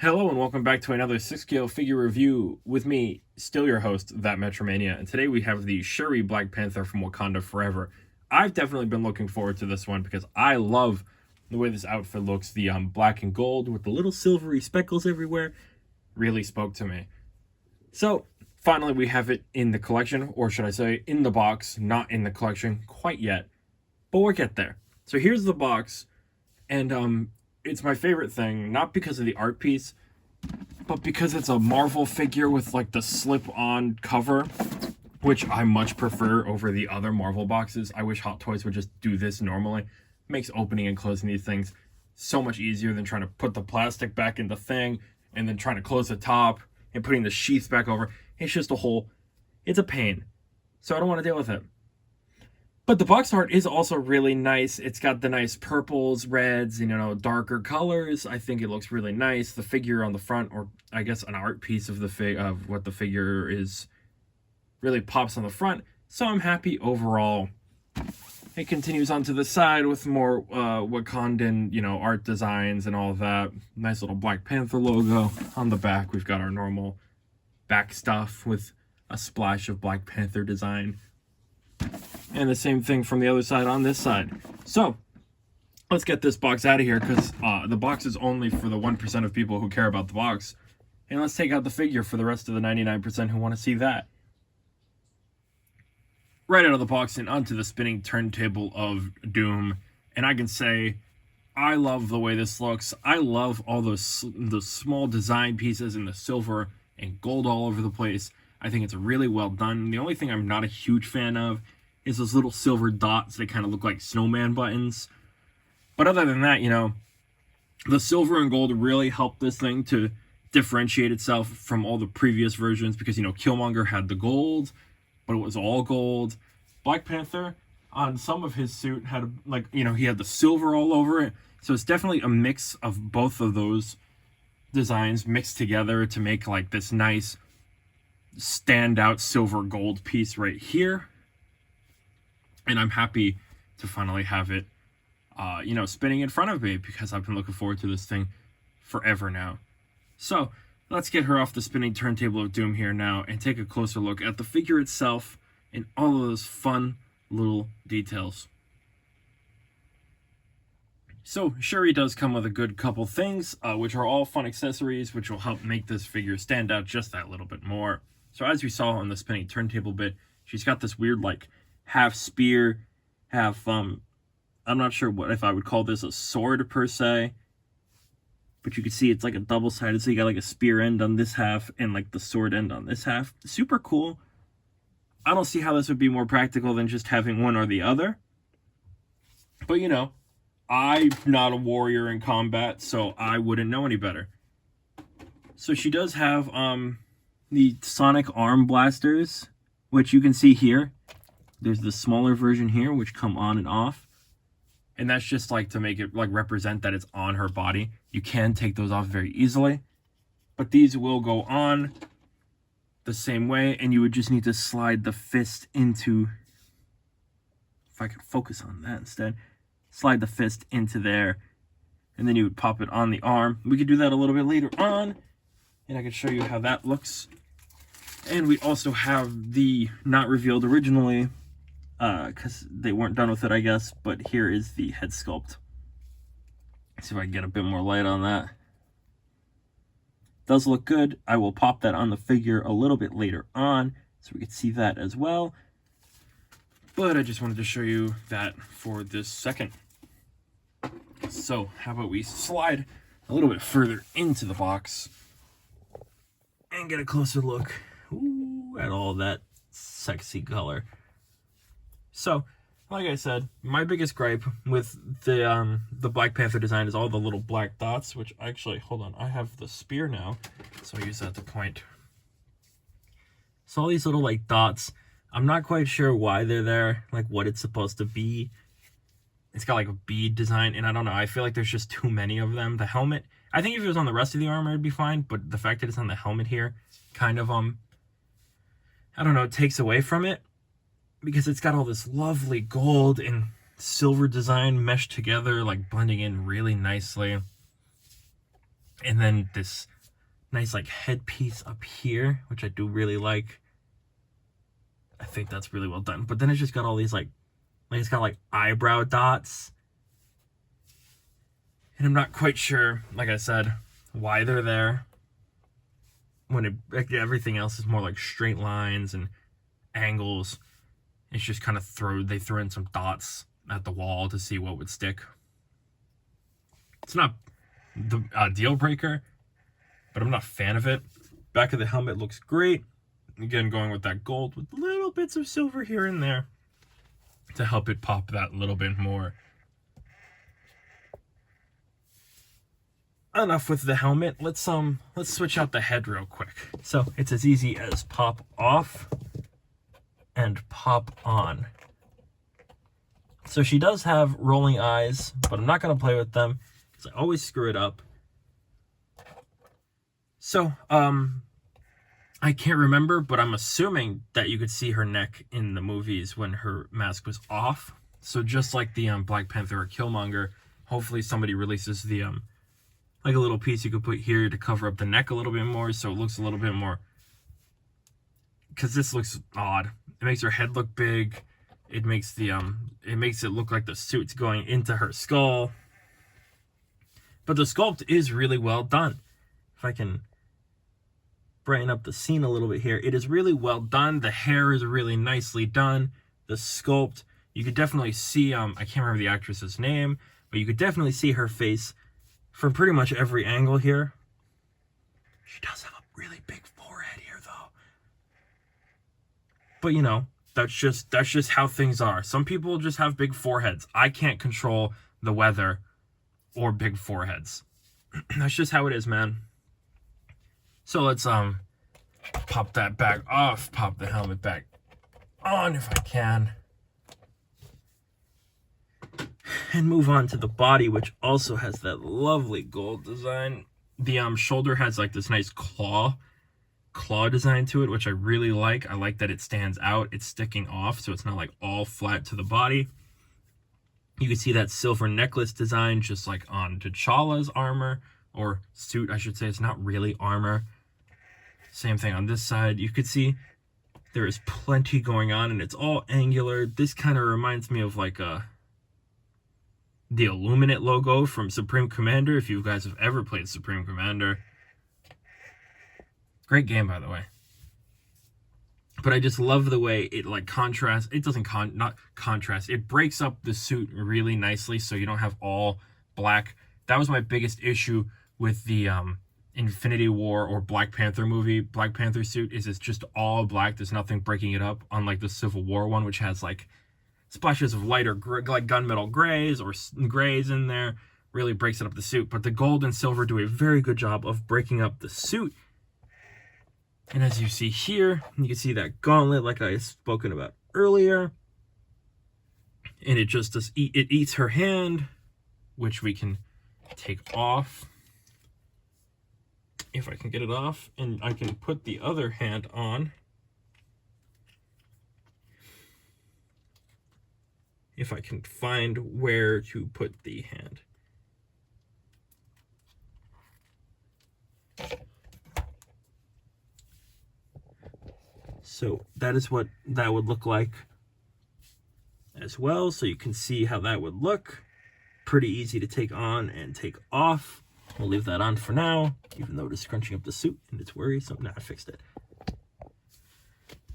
Hello and welcome back to another 6 scale figure review with me, still your host, That Mania. And today we have the Shuri Black Panther from Wakanda Forever. I've definitely been looking forward to this one because I love the way this outfit looks. The black and gold with the little silvery speckles everywhere really spoke to me. So finally we have it in the collection, or should I say in the box, not in the collection quite yet, but we'll get there. So here's the box, and it's my favorite thing, not because of the art piece, but because it's a Marvel figure with like the slip-on cover, which I much prefer over the other Marvel boxes. I wish Hot Toys would just do this normally. It makes opening and closing these things so much easier than trying to put the plastic back in the thing and then trying to close the top and putting the sheath back over. It's just it's a pain. So I don't want to deal with it. But the box art is also really nice. It's got the nice purples, reds, and, darker colors. I think it looks really nice. The figure on the front, or I guess an art piece of of what the figure is, really pops on the front. So I'm happy overall. It continues on to the side with more Wakandan, art designs and all of that. Nice little Black Panther logo. On the back, we've got our normal back stuff with a splash of Black Panther design. And the same thing from the other side on this side. So let's get this box out of here, because the box is only for the 1% of people who care about the box. And let's take out the figure for the rest of the 99% who want to see that. Right out of the box and onto the spinning turntable of doom. And I can say, I love the way this looks. I love all the small design pieces and the silver and gold all over the place. I think it's really well done. The only thing I'm not a huge fan of is those little silver dots. They kind of look like snowman buttons. But other than that, the silver and gold really helped this thing to differentiate itself from all the previous versions, because, Killmonger had the gold, but it was all gold. Black Panther, on some of his suit, had, he had the silver all over it. So it's definitely a mix of both of those designs mixed together to make, this nice standout silver gold piece right here. And I'm happy to finally have it spinning in front of me, because I've been looking forward to this thing forever now. So let's get her off the spinning turntable of doom here now and take a closer look at the figure itself and all of those fun little details. So Shuri does come with a good couple things, which are all fun accessories, which will help make this figure stand out just that little bit more. So as we saw on the spinning turntable bit, she's got this weird, half spear, half, I'm not sure if I would call this a sword per se, but you can see it's like a double-sided, so you got a spear end on this half and the sword end on this half. Super cool. I don't see how this would be more practical than just having one or the other. But, I'm not a warrior in combat, so I wouldn't know any better. So she does have, the sonic arm blasters, which you can see here. There's the smaller version here, which come on and off. And that's just to make it represent that it's on her body. You can take those off very easily. But these will go on the same way, and you would just need to slide the fist into, if I could focus on that instead, slide the fist into there, and then you would pop it on the arm. We could do that a little bit later on, and I can show you how that looks. And we also have the, not revealed originally, because they weren't done with it, I guess, but here is the head sculpt. Let's see if I can get a bit more light on that. Does look good. I will pop that on the figure a little bit later on, so we can see that as well. But I just wanted to show you that for this second. So how about we slide a little bit further into the box and get a closer look at all that sexy color. So, like I said, my biggest gripe with the Black Panther design is all the little black dots, which actually, hold on, I have the spear now, so I use that to point. So all these little dots, I'm not quite sure why they're there, what it's supposed to be. It's got a bead design, and I don't know, I feel like there's just too many of them. The helmet, I think if it was on the rest of the armor, it'd be fine, but the fact that it's on the helmet here kind of, I don't know, it takes away from it, because it's got all this lovely gold and silver design meshed together, blending in really nicely. And then this nice like headpiece up here, which I do really like. I think that's really well done. But then it's just got all these like it's got like eyebrow dots. And I'm not quite sure, like I said, why they're there. When everything else is more like straight lines and angles. It's just kind of they throw in some dots at the wall to see what would stick. It's not the deal breaker, but I'm not a fan of it. Back of the helmet looks great. Again, going with that gold with little bits of silver here and there to help it pop that little bit more. Enough with the helmet. Let's switch out the head real quick. So it's as easy as pop off and pop on. So she does have rolling eyes, but I'm not going to play with them because I always screw it up. So, I can't remember, but I'm assuming that you could see her neck in the movies when her mask was off. So just like the Black Panther or Killmonger, hopefully somebody releases the like a little piece you could put here to cover up the neck a little bit more, so it looks a little bit more, because this looks odd. It makes her head look big. It makes the it makes it look like the suit's going into her skull. But the sculpt is really well done. If I can brighten up the scene a little bit here, it is really well done. The hair is really nicely done. The sculpt, you could definitely see, I can't remember the actress's name, but you could definitely see her face from pretty much every angle here. She does have a really big forehead here, though. But you know, that's just how things are. Some people just have big foreheads. I can't control the weather or big foreheads. That's just how it is, man. So let's pop that back off, pop the helmet back on if I can. And move on to the body, which also has that lovely gold design. The shoulder has like this nice claw design to it, which I really like. I like that it stands out. It's sticking off, so it's not like all flat to the body. You can see that silver necklace design just like on T'Challa's armor, or suit, I should say. It's not really armor. Same thing on this side. You could see there is plenty going on, and it's all angular. This kind of reminds me of like the Illuminate logo from Supreme Commander, if you guys have ever played Supreme Commander. Great game, by the way. But I just love the way it like contrasts. It doesn't not contrast. It breaks up the suit really nicely, so you don't have all black. That was my biggest issue with the Infinity War or Black Panther movie. Black Panther suit is it's just all black. There's nothing breaking it up, unlike the Civil War one, which has like splashes of lighter like gunmetal grays or grays in there. Really breaks it up the suit. But the gold and silver do a very good job of breaking up the suit. And as you see here, you can see that gauntlet like I spoken about earlier. And it just does it eats her hand, which we can take off. If I can get it off, and I can put the other hand on. If I can find where to put the hand. So that is what that would look like as well. So you can see how that would look. Pretty easy to take on and take off. We'll leave that on for now, even though it is scrunching up the suit and it's worrisome. Nah, I fixed it.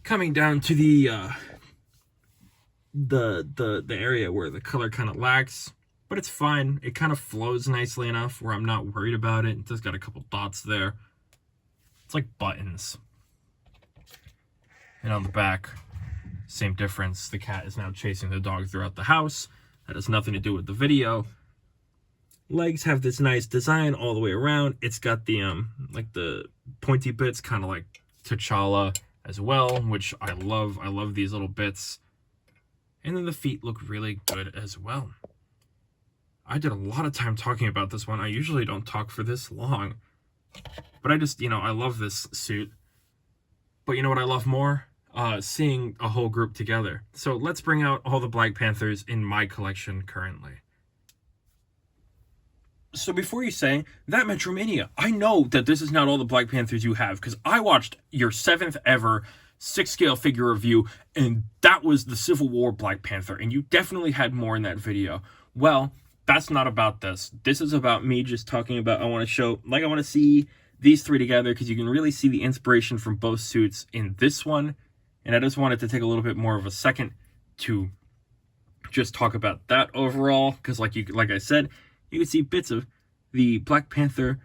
Coming down to the area where the color kind of lacks, but it's fine. It kind of flows nicely enough where I'm not worried about it. It just got a couple dots there. It's like buttons. And on the back, same difference. The cat is now chasing the dog throughout the house. That has nothing to do with the video. Legs have this nice design all the way around. It's got the like the pointy bits, kind of like T'Challa as well, which I love. I love these little bits. And then the feet look really good as well. I did a lot of time talking about this one. I usually don't talk for this long. But I just, I love this suit. But you know what I love more? Seeing a whole group together. So let's bring out all the Black Panthers in my collection currently. So before you say that Metromania, I know that this is not all the Black Panthers you have, because I watched your 7th ever 6-scale figure review, and that was the Civil War Black Panther, and you definitely had more in that video. Well, that's not about this. This is about me just talking about, I want to see these three together, because you can really see the inspiration from both suits in this one, and I just wanted to take a little bit more of a second to just talk about that overall, because like I said, you can see bits of the Black Panther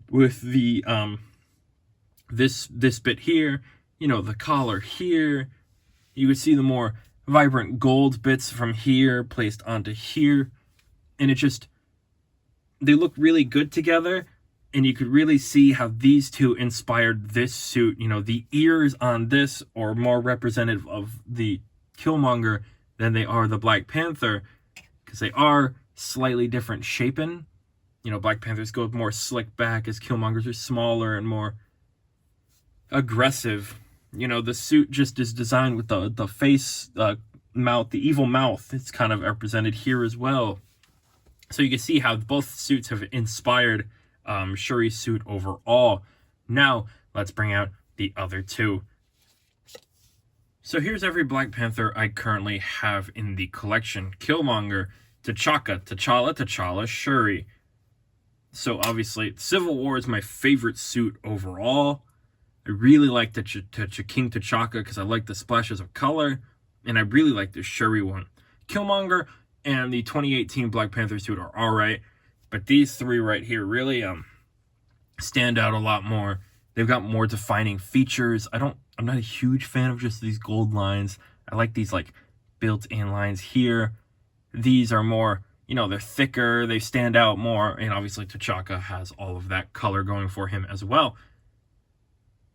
with the this bit here, you know, the collar here. You can see the more vibrant gold bits from here placed onto here, and they look really good together, and you could really see how these two inspired this suit. You know, the ears on this are more representative of the Killmonger than they are the Black Panther, because they are slightly different shaping. You know, Black Panthers go more slick back, as Killmongers are smaller and more aggressive. You know, the suit just is designed with the face, mouth, the evil mouth. It's kind of represented here as well. So you can see how both suits have inspired Shuri's suit overall. Now, let's bring out the other two. So here's every Black Panther I currently have in the collection. Killmonger, T'Challa, Shuri. So obviously, Civil War is my favorite suit overall. I really like the King T'Chaka because I like the splashes of color, and I really like the Shuri one. Killmonger and the 2018 Black Panther suit are alright, but these three right here really stand out a lot more. They've got more defining features. I'm not a huge fan of just these gold lines. I like these like built-in lines here. These are more, you know, they're thicker, they stand out more, and obviously T'Chaka has all of that color going for him as well.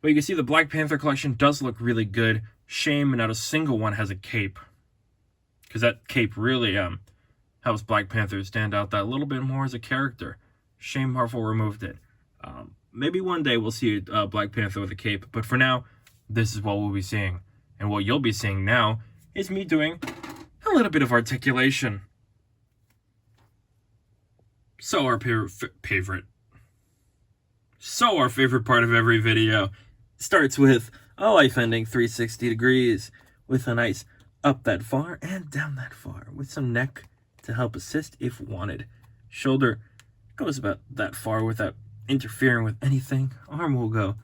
But you can see the Black Panther collection does look really good. Shame not a single one has a cape, because that cape really helps Black Panther stand out that little bit more as a character. Shame Marvel removed it. Maybe one day we'll see a Black Panther with a cape, but for now, this is what we'll be seeing. And what you'll be seeing now is me doing a little bit of articulation. So our favorite part of every video starts with a life-ending 360 degrees with a nice up that far and down that far with some neck to help assist if wanted. Shoulder goes about that far without interfering with anything. Arm will go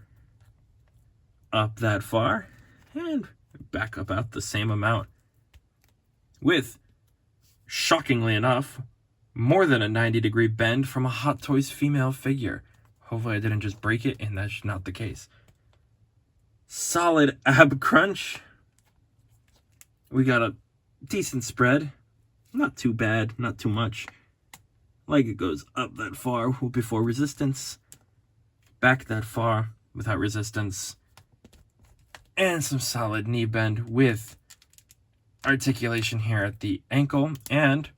up that far and back about the same amount with, shockingly enough, more than a 90-degree bend from a Hot Toys female figure. Hopefully I didn't just break it, and that's not the case. Solid ab crunch. We got a decent spread. Not too bad, not too much. Like it goes up that far before resistance. Back that far without resistance. And some solid knee bend with articulation here at the ankle and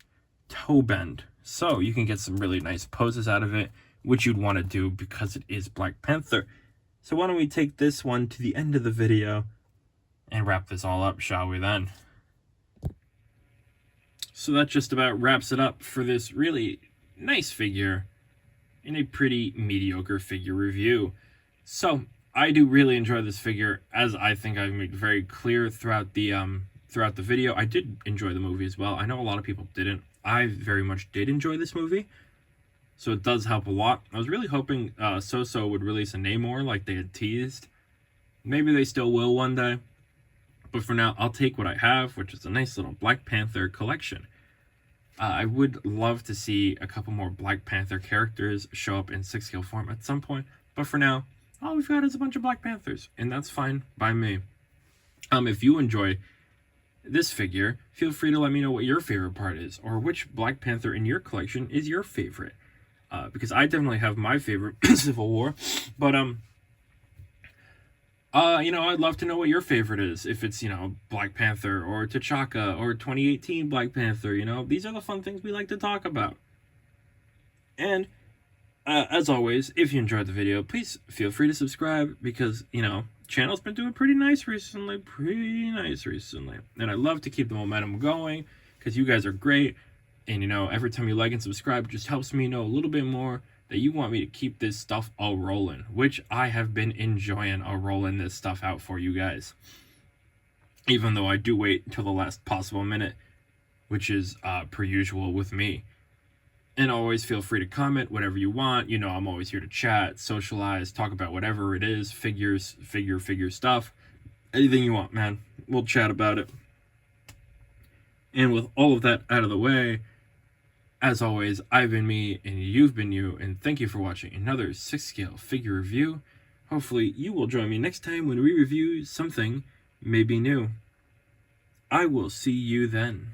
toe bend. So you can get some really nice poses out of it, which you'd want to do because it is Black Panther. So why don't we take this one to the end of the video and wrap this all up, shall we then? So that just about wraps it up for this really nice figure in a pretty mediocre figure review. So I do really enjoy this figure, as I think I've made very clear throughout the video. I did enjoy the movie as well. I know a lot of people didn't. I very much did enjoy this movie, so it does help a lot. I was really hoping So would release a Namor like they had teased. Maybe they still will one day, but for now, I'll take what I have, which is a nice little Black Panther collection. I would love to see a couple more Black Panther characters show up in 6-scale form at some point, but for now, all we've got is a bunch of Black Panthers, and that's fine by me. If you enjoy this figure, feel free to let me know what your favorite part is, or which Black Panther in your collection is your favorite. Because I definitely have my favorite Civil War, but you know, I'd love to know what your favorite is. If it's, you know, Black Panther or T'Chaka or 2018 Black Panther, you know, these are the fun things we like to talk about. And as always, if you enjoyed the video, please feel free to subscribe, because, you know, channel's been doing pretty nice recently, and I love to keep the momentum going because you guys are great. And, every time you like and subscribe, it just helps me know a little bit more that you want me to keep this stuff all rolling, which I have been enjoying rolling this stuff out for you guys. Even though I do wait until the last possible minute, which is per usual with me. And always feel free to comment whatever you want. I'm always here to chat, socialize, talk about whatever it is, figure stuff. Anything you want, man. We'll chat about it. And with all of that out of the way, as always, I've been me and you've been you, and thank you for watching another 6-scale figure review. Hopefully you will join me next time when we review something maybe new. I will see you then.